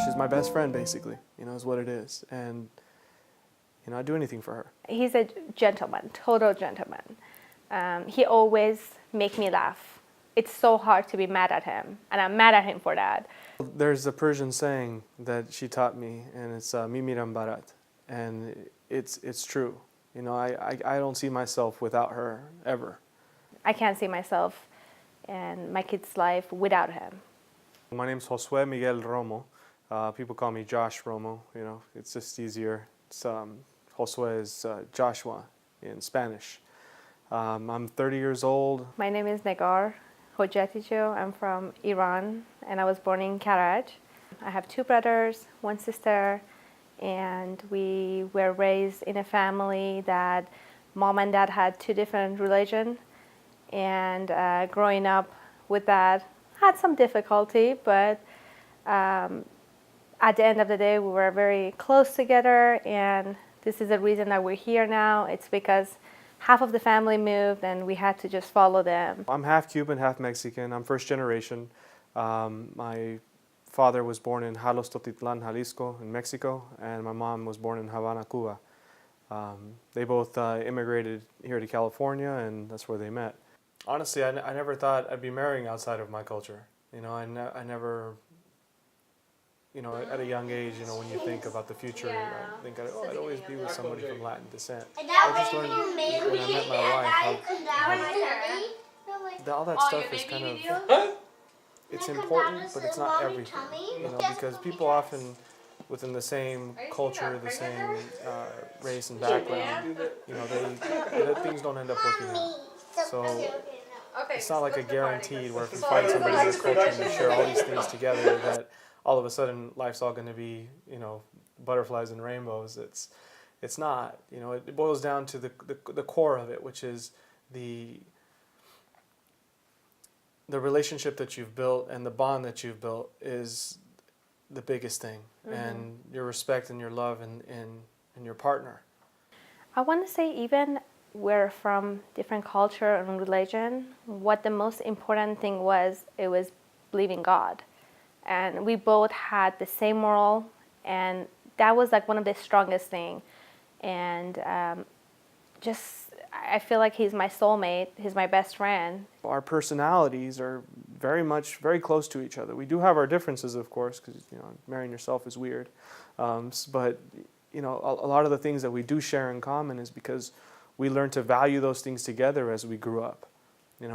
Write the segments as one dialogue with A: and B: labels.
A: she's my best friend basically, is what it is. And, I'd do anything for her.
B: He's a gentleman, total gentleman. He always make me laugh. It's so hard to be mad at him, and I'm mad at him for that.
A: There's a Persian saying that she taught me, and it's Mimiram Barat, and it's true. I don't see myself without her ever.
B: I can't see myself and my kid's life without him.
A: My name's Josue Miguel Romo. People call me Josh Romo. It's just easier. It's, Josue is Joshua in Spanish. I'm 30 years old.
B: My name is Negar. I'm from Iran, and I was born in Karaj. I have 2 brothers, 1 sister, and we were raised in a family that mom and dad had 2 different religions, and growing up with that had some difficulty, but at the end of the day we were very close together, and this is the reason that we're here now. It's because half of the family moved and we had to just follow them.
A: I'm half Cuban, half Mexican. I'm first generation. My father was born in Jalostotitlan, Jalisco in Mexico, and my mom was born in Havana, Cuba. They both immigrated here to California, and that's where they met. Honestly, I never thought I'd be marrying outside of my culture. I never, at a young age, when you think about the future, I think, I'd always be with somebody from Latin descent. I just learned when I met my wife how all that stuff is kind of, it's important, but it's not everything. Because people often, within the same culture, the same race and background, things don't end up working out. So it's not like a guaranteed where if you find somebody in your culture and you share all these things together that all of a sudden life's all going to be, butterflies and rainbows. It's not. It boils down to the core of it, which is the relationship that you've built and the bond that you've built is the biggest thing. Mm-hmm. And your respect and your love and your partner.
B: I want to say even we're from different culture and religion, what the most important thing was, it was believing God. And we both had the same moral, and that was like one of the strongest things. And I feel like he's my soulmate, he's my best friend.
A: Our personalities are very close to each other. We do have our differences, of course, because marrying yourself is weird. But a lot of the things that we do share in common is because we learned to value those things together as we grew up.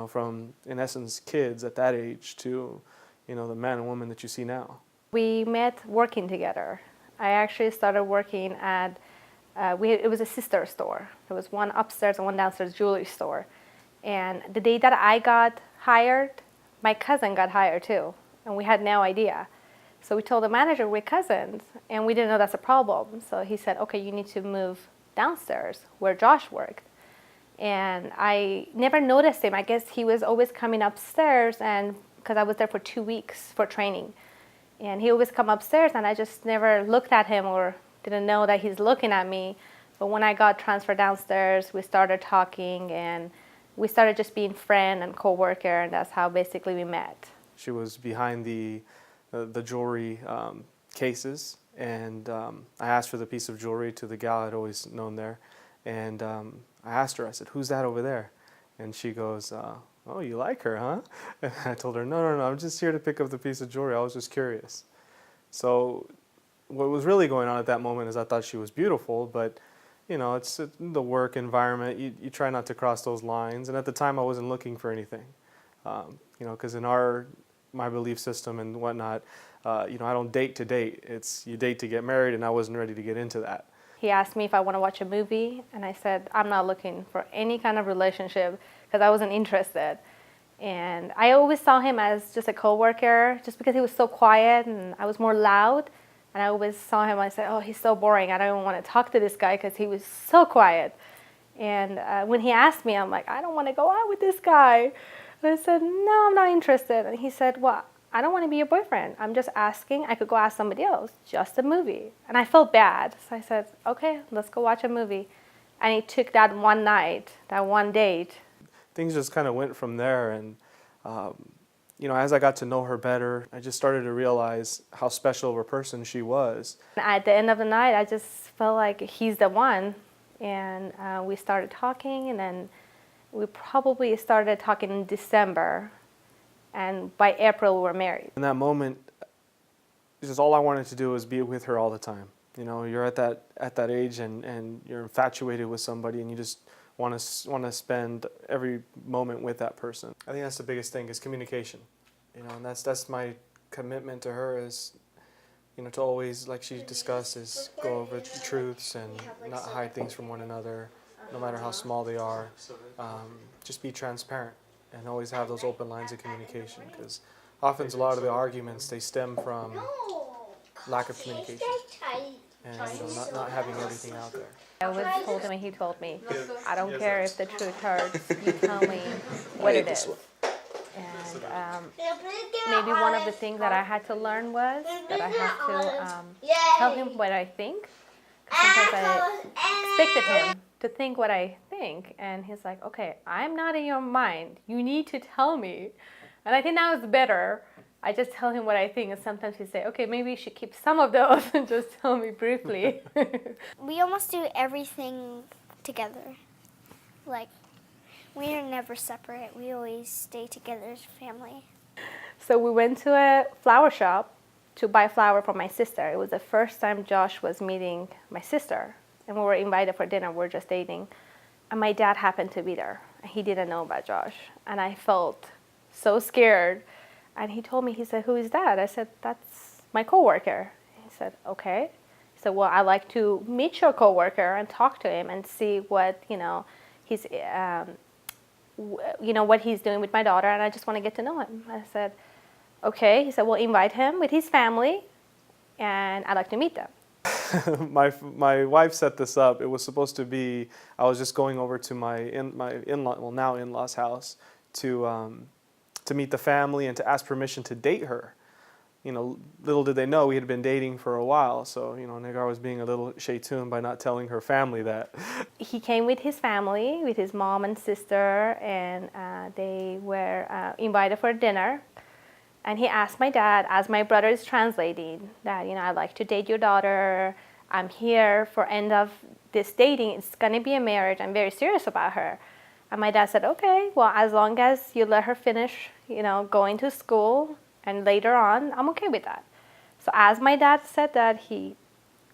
A: From, in essence, kids at that age to the man and woman that you see now.
B: We met working together. I actually started working at, it was a sister store. There was one upstairs and one downstairs jewelry store. And the day that I got hired, my cousin got hired too. And we had no idea. So we told the manager we're cousins, and we didn't know that's a problem. So he said, okay, you need to move downstairs where Josh worked. And I never noticed him. I guess he was always coming upstairs, and because I was there for 2 weeks for training. And he always come upstairs, and I just never looked at him or didn't know that he's looking at me. But when I got transferred downstairs, we started talking, and we started just being friend and co-worker, and that's how basically we met.
A: She was behind the jewelry cases, and I asked for the piece of jewelry to the gal I'd always known there. And I asked her, I said, who's that over there? And she goes, oh, you like her, huh? And I told her, no, I'm just here to pick up the piece of jewelry. I was just curious. So what was really going on at that moment is I thought she was beautiful, but it's the work environment. You try not to cross those lines. And at the time, I wasn't looking for anything, because in my belief system and whatnot, I don't date to date. It's you date to get married, and I wasn't ready to get into that.
B: He asked me if I want to watch a movie, and I said, I'm not looking for any kind of relationship because I wasn't interested. And I always saw him as just a co-worker just because he was so quiet and I was more loud. And I always saw him, I said, oh, he's so boring. I don't even want to talk to this guy because he was so quiet. And when he asked me, I'm like, I don't want to go out with this guy. And I said, no, I'm not interested. And he said, well, I don't want to be your boyfriend. I'm just asking. I could go ask somebody else, just a movie. And I felt bad. So I said, okay, let's go watch a movie. And he took that one night, that one date.
A: Things just kind of went from there. And, as I got to know her better, I just started to realize how special of a person she was.
B: At the end of the night, I just felt like he's the one. And we started talking, and then we probably started talking in December. And by April, we were married.
A: In that moment, just all I wanted to do was be with her all the time. You're at that age, and you're infatuated with somebody, and you just want to spend every moment with that person. I think that's the biggest thing, is communication. And that's my commitment to her, is to always, like she discussed, is go over truths and not hide things from one another, no matter how small they are. Just be transparent and always have those open lines of communication, because often a lot of the arguments, they stem from lack of communication and not having everything out there.
B: I was told him, and he told me, I don't care if the truth hurts, you tell me what it is. And maybe one of the things that I had to learn was that I have to tell him what I think. 'Cause sometimes I expected him to think what I think, and he's like, okay, I'm not in your mind, you need to tell me. And I think that was better. I just tell him what I think, and sometimes he say, okay, maybe you should keep some of those and just tell me briefly.
C: We almost do everything together. Like, we are never separate. We always stay together as a family.
B: So we went to a flower shop to buy flower for my sister. It was the first time Josh was meeting my sister, and we were invited for dinner. We were just dating, and my dad happened to be there. He didn't know about Josh, and I felt so scared. And he told me, he said, who is that? I said, that's my coworker. He said, okay. He said, well, I'd like to meet your coworker and talk to him and see what, he's, what he's doing with my daughter, and I just want to get to know him. I said, okay. He said, well, invite him with his family, and I'd like to meet them.
A: My wife set this up. It was supposed to be, I was just going over to my in-law's house to meet the family and to ask permission to date her. Little did they know we had been dating for a while, so Negar was being a little shaytun by not telling her family that.
B: He came with his family, with his mom and sister, and they were invited for dinner. And he asked my dad, as my brother is translating, that I'd like to date your daughter. I'm here for end of this dating. It's going to be a marriage. I'm very serious about her. And my dad said, okay, well, as long as you let her finish, going to school, and later on, I'm okay with that. So as my dad said that, he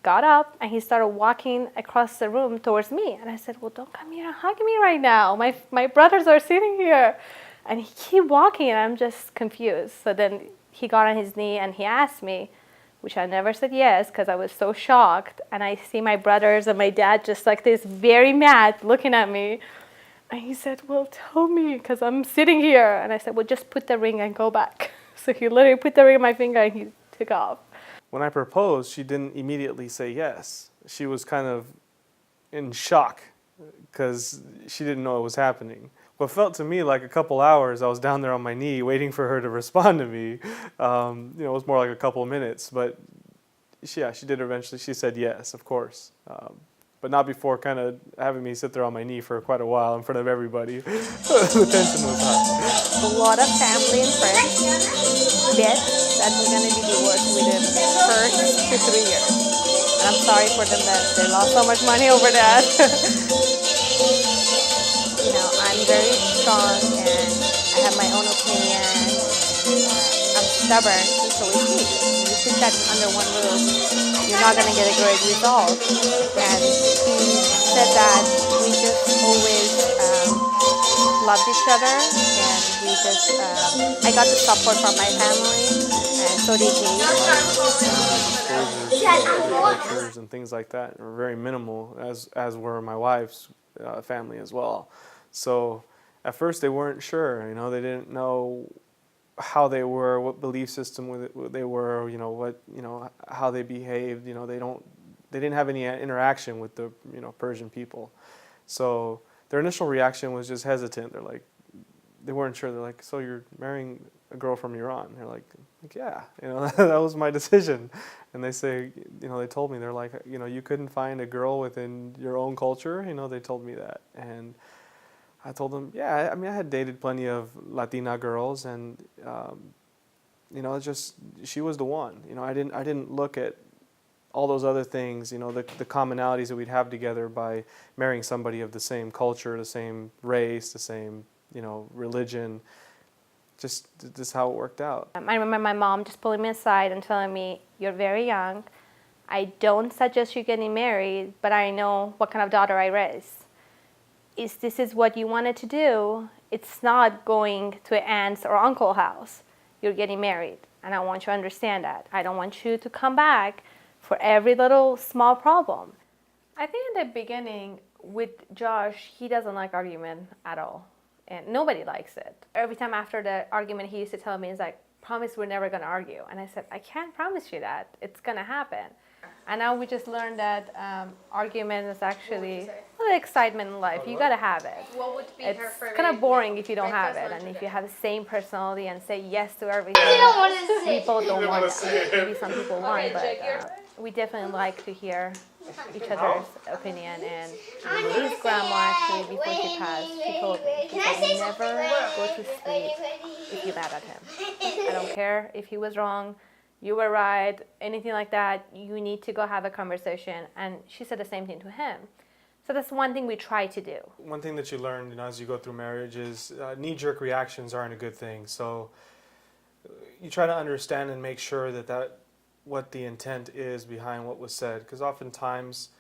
B: got up and he started walking across the room towards me. And I said, well, don't come here and hug me right now. My brothers are sitting here. And he kept walking, and I'm just confused. So then he got on his knee and he asked me, which I never said yes because I was so shocked. And I see my brothers and my dad just like this, very mad, looking at me. And he said, well, tell me, because I'm sitting here. And I said, well, just put the ring and go back. So he literally put the ring on my finger and he took off.
A: When I proposed, she didn't immediately say yes. She was kind of in shock because she didn't know it was happening. What felt to me like a couple hours, I was down there on my knee waiting for her to respond to me. It was more like a couple of minutes, but she did eventually. She said yes, of course. But not before kind of having me sit there on my knee for quite a while in front of everybody. The tension was high.
B: A lot of family and friends bet that we're going to be divorced within the first 2 to 3 years. And I'm sorry for them that they lost so much money over that. I'm very strong and I have my own opinion. I'm stubborn, so we see. When you put that under one roof, you're not going to get a great result. And he said that we just always loved each other, and we just, I got the support from my family, and so did he.
A: Pictures and things like that were very minimal, as were my wife's family as well. So at first they weren't sure, they didn't know how they were, what belief system they were, how they behaved. They didn't have any interaction with the Persian people. So their initial reaction was just hesitant. They weren't sure. They're like, so you're marrying a girl from Iran? They're like yeah, that was my decision. And they say, they told me, they're like, you couldn't find a girl within your own culture. They told me that. And I told him, yeah, I mean, I had dated plenty of Latina girls, and you know, it's just she was the one. You know, I didn't look at all those other things, you know, the commonalities that we'd have together by marrying somebody of the same culture, the same race, the same, you know, religion. Just this is how it worked out.
B: I remember my mom just pulling me aside and telling me, "You're very young. I don't suggest you getting married, but I know what kind of daughter I raise. If this is what you wanted to do, it's not going to an aunt's or uncle's house. You're getting married, and I want you to understand that. I don't want you to come back for every little small problem." I think in the beginning with Josh, he doesn't like argument at all. And nobody likes it. Every time after the argument, he used to tell me, he's like, "Promise we're never going to argue." And I said, "I can't promise you that. It's going to happen." And now we just learned that argument is actually the excitement in life. You got to have it.
D: What would be
B: It's
D: her favorite?
B: kind of boring if you don't have it. And if you have the same personality and say yes to everything, people don't want that. Maybe some people want, but we definitely like to hear each other's opinion. And his grandma actually, before she passed, she told me, she said, "Never go to sleep if you're mad at him. I don't care if he was wrong, you were right, anything like that. You need to go have a conversation." And she said the same thing to him. So that's one thing we try to do.
A: One thing that you learn, you know, as you go through marriage is knee-jerk reactions aren't a good thing. So you try to understand and make sure that what the intent is behind what was said, because oftentimes,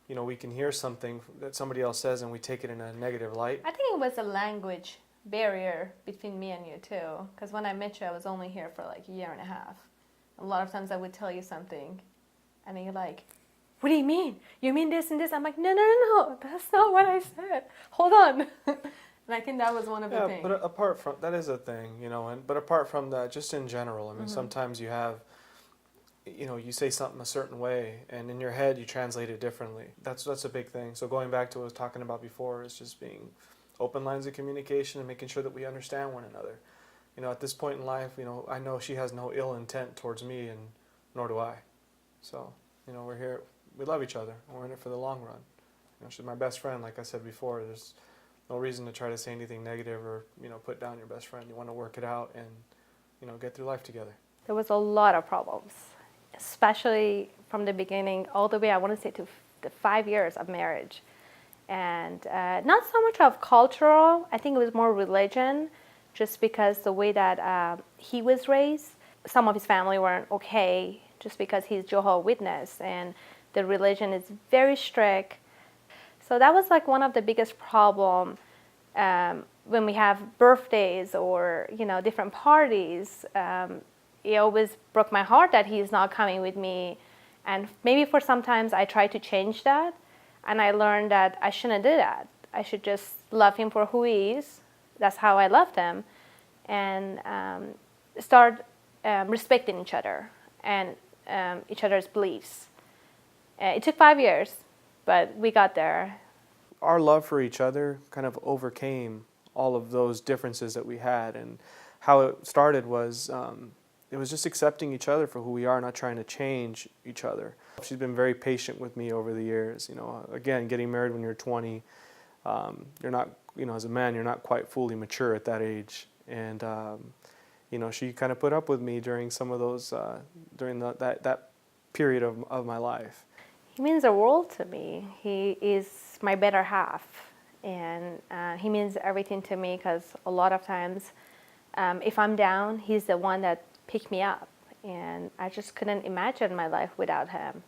A: you know, we can hear something that somebody else says and we take it in a negative light.
B: I think it was a language barrier between me and you too, because when I met you, I was only here for like a year and a half. A lot of times I would tell you something, and then you're like, "What do you mean? You mean this and this?" I'm like, no, that's not what I said. Hold on." And I think that was one of the things.
A: But apart from that is a thing, you know, but apart from that, just in general, I mean, sometimes you have, you know, you say something a certain way, and in your head you translate it differently. That's a big thing. So going back to what I was talking about before, is just being open lines of communication and making sure that we understand one another. You know, at this point in life, you know, I know she has no ill intent towards me, and nor do I. So, you know, we're here, we love each other, and we're in it for the long run. You know, she's my best friend, like I said before. There's no reason to try to say anything negative or, you know, put down your best friend. You want to work it out and, you know, get through life together.
B: There was a lot of problems, especially from the beginning all the way, I want to say, to the 5 years of marriage. And not so much of cultural, I think it was more religion, just because the way that he was raised, some of his family weren't okay, just because he's Jehovah's Witness, and the religion is very strict. So that was like one of the biggest problem when we have birthdays or, you know, different parties. It always broke my heart that he's not coming with me, and maybe for sometimes I tried to change that, and I learned that I shouldn't do that. I should just love him for who he is. That's how I loved him, and start respecting each other and each other's beliefs. It took 5 years, but we got there.
A: Our love for each other kind of overcame all of those differences that we had, and how it started was it was just accepting each other for who we are, not trying to change each other. She's been very patient with me over the years. You know, again, getting married when you're 20, you're not, you know, as a man, you're not quite fully mature at that age, and you know, she kind of put up with me during some of those during that period of my life.
B: He means the world to me. He is my better half, and he means everything to me, because a lot of times if I'm down, he's the one that picked me up, and I just couldn't imagine my life without him.